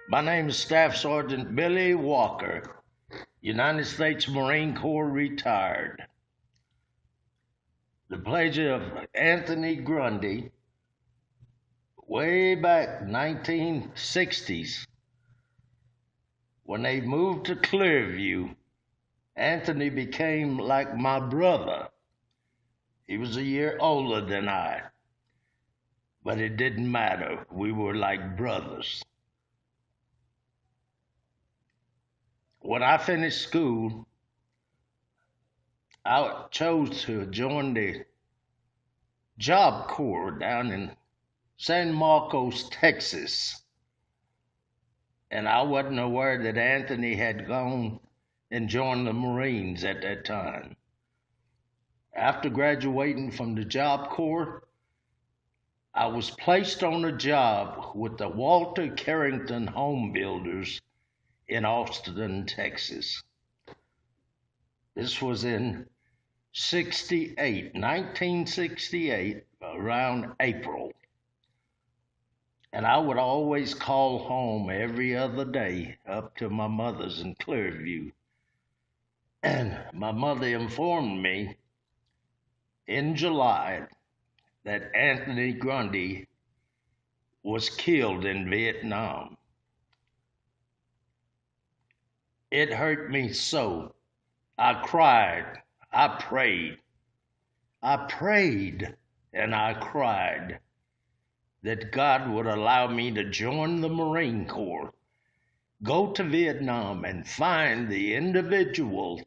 My name is Staff Sergeant Billy Walker, United States Marine Corps retired. The pleasure of Anthony Grundy, way back 1960s, when they moved to Clearview, Anthony became like my brother. He was a year older than I, but it didn't matter. We were like brothers. When I finished school, I chose to join the Job Corps down in San Marcos, Texas. And I wasn't aware that Anthony had gone and joined the Marines at that time. After graduating from the Job Corps, I was placed on a job with the Walter Carrington Home Builders in Austin, Texas. This was in 1968, around April. And I would always call home every other day up to my mother's in Clearview. And my mother informed me in July that Anthony Grundy was killed in Vietnam. It hurt me so. I cried. I prayed and I cried that God would allow me to join the Marine Corps, go to Vietnam and find the individual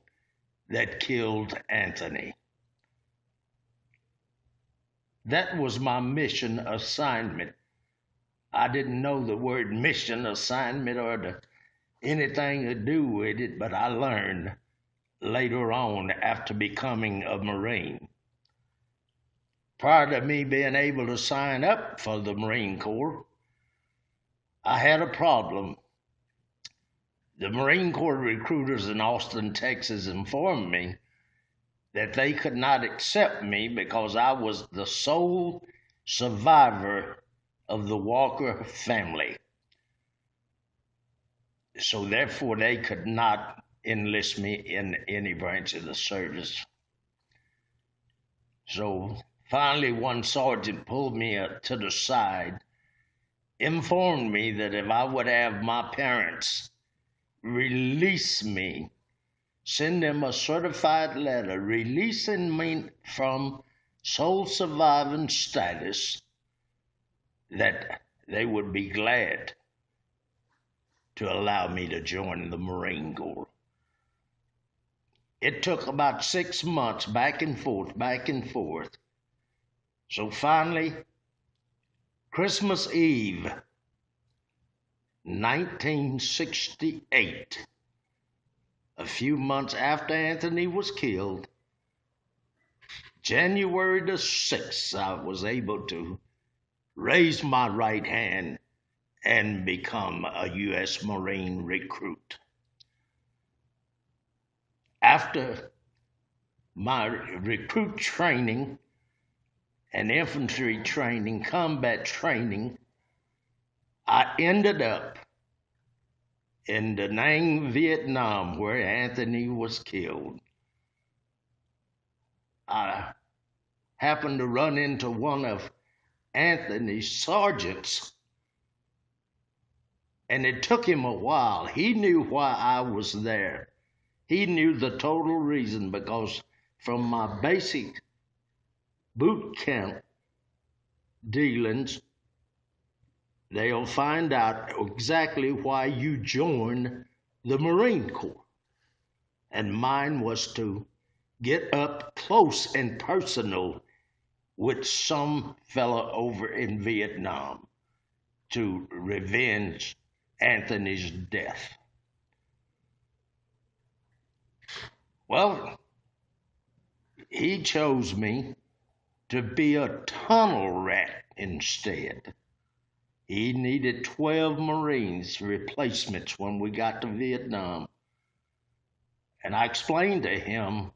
that killed Anthony. That was my mission assignment. I didn't know the word mission assignment or anything to do with it, but I learned later on after becoming a Marine. Prior to me being able to sign up for the Marine Corps, I had a problem. The Marine Corps recruiters in Austin, Texas informed me that they could not accept me because I was the sole survivor of the Walker family. So therefore they could not enlist me in any branch of the service. So finally one sergeant pulled me to the side, informed me that if I would have my parents release me, send them a certified letter releasing me from sole surviving status, that they would be glad to allow me to join the Marine Corps. It took about 6 months back and forth. So finally, Christmas Eve, 1968, a few months after Anthony was killed, January the 6th, I was able to raise my right hand and become a U.S. Marine recruit. After my recruit training and infantry training, combat training, I ended up in Da Nang, Vietnam, where Anthony was killed. I happened to run into one of Anthony's sergeants, and it took him a while. He knew why I was there. He knew the total reason, because from my basic boot camp dealings, they'll find out exactly why you joined the Marine Corps. And mine was to get up close and personal with some fella over in Vietnam to revenge Anthony's death. Well, he chose me to be a tunnel rat instead. He needed 12 Marines replacements when we got to Vietnam. And I explained to him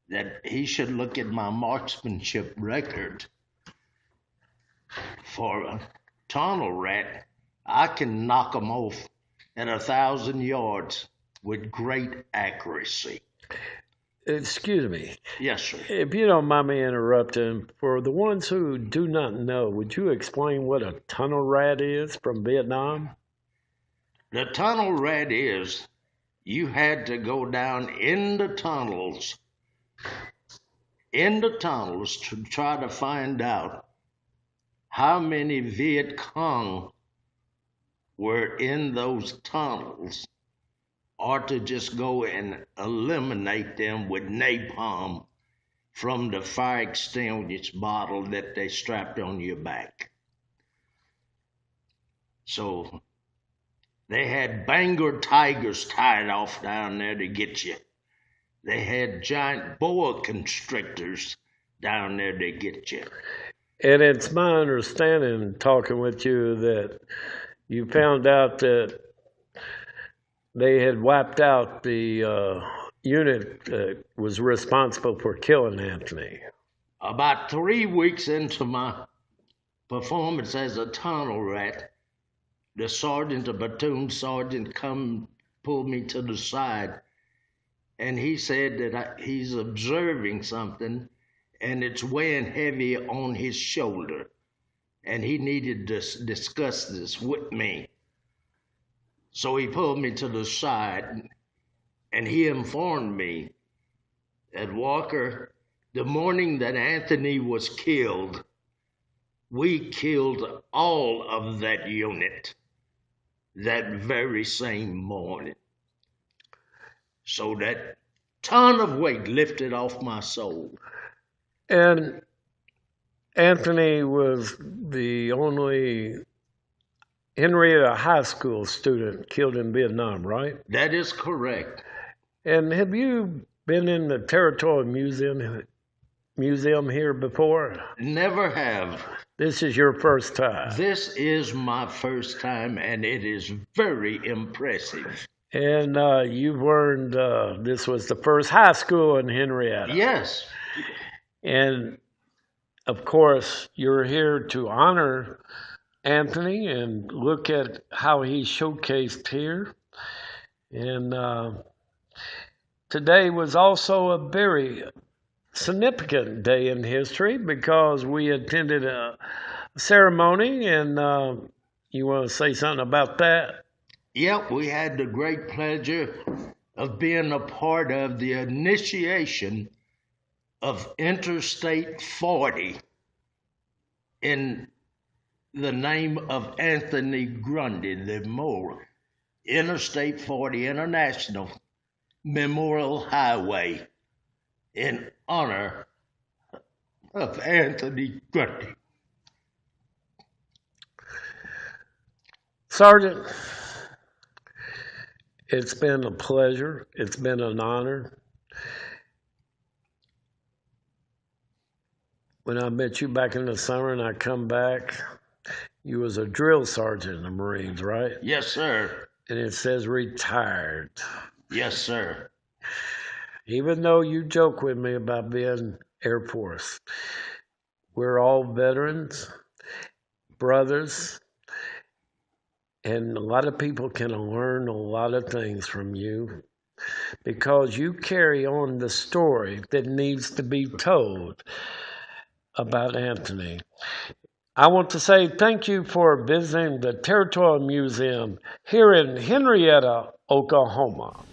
that he should look at my marksmanship record. For a tunnel rat, I can knock 'em off at 1,000 yards with great accuracy. Excuse me. Yes, sir. If you don't mind me interrupting, for the ones who do not know, would you explain what a tunnel rat is from Vietnam? The tunnel rat is you had to go down in the tunnels to try to find out how many Viet Cong were in those tunnels, or to just go and eliminate them with napalm from the fire extinguisher bottle that they strapped on your back. So they had Bengal tigers tied off down there to get you. They had giant boa constrictors down there to get you. And it's my understanding, talking with you, that you found out that they had wiped out the unit that was responsible for killing Anthony. About 3 weeks into my performance as a tunnel rat, the sergeant, the platoon sergeant, pulled me to the side, and he said that he's observing something, and it's weighing heavy on his shoulder, and he needed to discuss this with me. So he pulled me to the side, and he informed me that, Walker, the morning that Anthony was killed, we killed all of that unit that very same morning. So that ton of weight lifted off my soul. And Anthony was the only Henryetta High School student killed in Vietnam, right? That is correct. And have you been in the Territorial Museum here before? Never have. This is your first time. This is my first time, and it is very impressive. And you've learned this was the first high school in Henryetta. Yes. And of course, you're here to honor Anthony and look at how he's showcased here. And today was also a very significant day in history because we attended a ceremony, and you want to say something about that? Yep, we had the great pleasure of being a part of the initiation of Interstate 40 in the name of Anthony Grundy, the memorial. Interstate 40 International Memorial Highway in honor of Anthony Grundy. Sergeant, it's been a pleasure. It's been an honor. When I met you back in the summer and I come back, you was a drill sergeant in the Marines, right? Yes, sir. And it says retired. Yes, sir. Even though you joke with me about being Air Force, we're all veterans, brothers, and a lot of people can learn a lot of things from you because you carry on the story that needs to be told about Anthony. I want to say thank you for visiting the Territorial Museum here in Henryetta, Oklahoma.